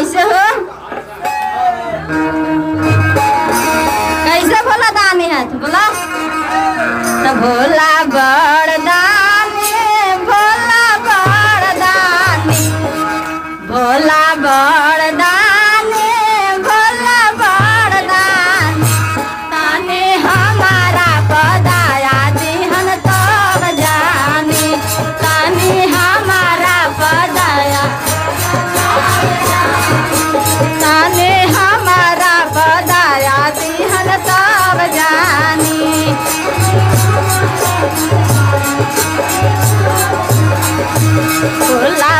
कैसे हो कैसे बोला दानी है तो बोला तो भोला बड़दानी भोला बड़दानी भोला बड़दानी भोला बड़दानी ताने हमारा पदाया दिहन तब जानी ताने हमारा पदाया ताने हमारा पदाया दिहन तब जानी भोला